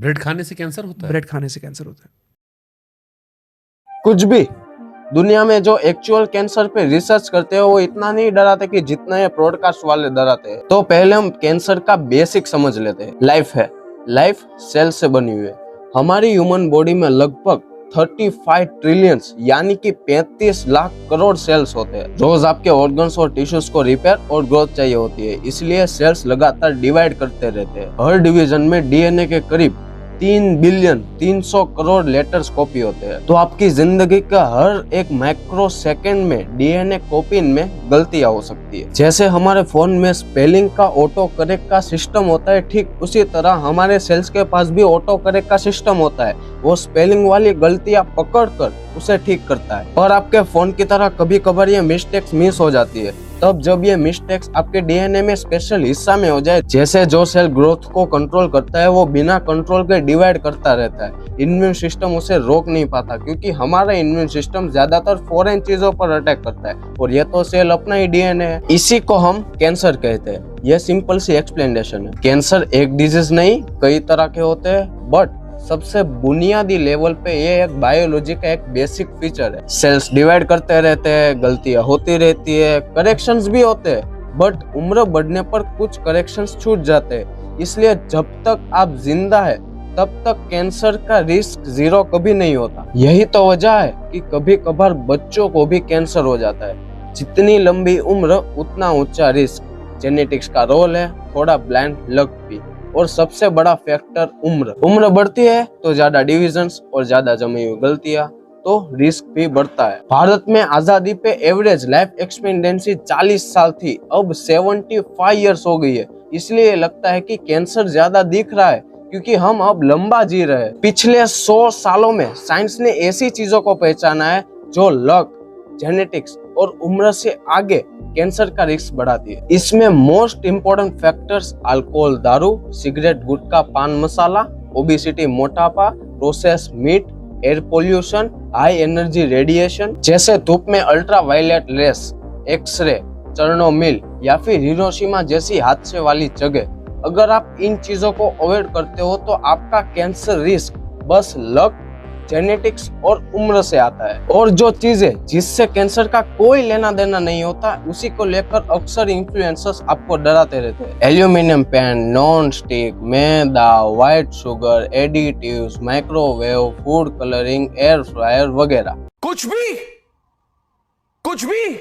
Bread खाने से cancer होता है? ब्रेड खाने से कैंसर होता है। कुछ भी दुनिया में जो एक्चुअल कैंसर पे रिसर्च करते हैं वो इतना नहीं डराते कि जितना ये ब्रॉडकास्ट वाले डराते हैं। तो पहले हम कैंसर का बेसिक समझ लेते हैं। लाइफ है, लाइफ सेल से बनी हुई है। हमारी ह्यूमन बॉडी में लगभग 35 ट्रिलियंस यानी कि 35 लाख करोड़ सेल्स होते हैं। रोज आपके ऑर्गन्स और टिश्यूज को रिपेयर और ग्रोथ चाहिए होती है, इसलिए सेल्स लगातार डिवाइड करते रहते हैं। हर डिवीजन में डीएनए के करीब 3 बिलियन 300 करोड़ लेटर्स कॉपी होते हैं। तो आपकी जिंदगी का हर एक माइक्रो सेकेंड में डीएनए कॉपीइंग में गलतियां हो सकती है। जैसे हमारे फोन में स्पेलिंग का ऑटो करेक्ट का सिस्टम होता है, ठीक उसी तरह हमारे सेल्स के पास भी ऑटो करेक्ट का सिस्टम होता है। वो स्पेलिंग वाली गलतियां पकड़कर उसे ठीक करता है। और आपके फोन की तरह कभी कभार ये मिस्टेक्स मिस हो जाती है। तब जब ये मिस्टेक्स आपके डीएनए में स्पेशल हिस्सा में हो जाए, जैसे जो सेल ग्रोथ को कंट्रोल करता है वो बिना कंट्रोल के डिवाइड करता रहता है। इम्यून सिस्टम उसे रोक नहीं पाता, क्योंकि हमारा इम्यून सिस्टम ज्यादातर फॉरेन चीजों पर अटैक करता है और ये तो सेल अपना ही डीएनए है। इसी को हम कैंसर कहते हैं। यह सिंपल सी एक्सप्लेनेशन है। कैंसर एक डिजीज नहीं, कई तरह के होते हैं, बट सबसे बुनियादी लेवल पे ये एक बायोलॉजी का एक बेसिक फीचर है। सेल्स डिवाइड करते रहते हैं, गलतियां होती रहती है, करेक्शंस भी होते हैं, बट उम्र बढ़ने पर कुछ करेक्शंस छूट जाते हैं। इसलिए जब तक आप जिंदा है तब तक कैंसर का रिस्क जीरो कभी नहीं होता। यही तो वजह है कि कभी कभार बच्चों को भी कैंसर हो जाता है। जितनी लंबी उम्र उतना ऊंचा रिस्क। जेनेटिक्स का रोल है, थोड़ा ब्लाइंड लक भी, और सबसे बड़ा फैक्टर उम्र बढ़ती है तो ज्यादा डिविजन्स और ज्यादा जमी हुई गलतियां, तो रिस्क भी बढ़ता है। भारत में आजादी पे एवरेज लाइफ एक्सपेक्टेंसी 40 साल थी, अब 75 इयर्स हो गई है। इसलिए लगता है कि कैंसर ज्यादा दिख रहा है क्योंकि हम अब लंबा जी रहे हैं। पिछले 100 सालों में साइंस ने ऐसी चीजों को पहचाना है जो लक, जेनेटिक्स और उम्र से आगे कैंसर का रिस्क बढ़ाती है। इसमें मोस्ट इम्पोर्टेंट फैक्टर्स अल्कोहल, दारू, सिगरेट, गुटखा, पान मसाला, ओबेसिटी, मोटापा, process meet, air pollution, high energy radiation जैसे धूप में अल्ट्रावायलेट रेस, एक्सरे, चेरनोबिल या फिर हिरोशिमा जैसी हादसे वाली जगह। अगर आप इन चीजों को अवॉइड करते हो तो आपका कैंसर रिस्क बस लक, जेनेटिक्स और उम्र से आता है। और जो चीजें जिससे कैंसर का कोई लेना देना नहीं होता, उसी को लेकर अक्सर इन्फ्लुएंसर्स आपको डराते रहते हैं। एल्यूमिनियम पैन, नॉन स्टिक, मैदा, white sugar, additives, microwave, food colouring, air fryer वगैरह। कुछ भी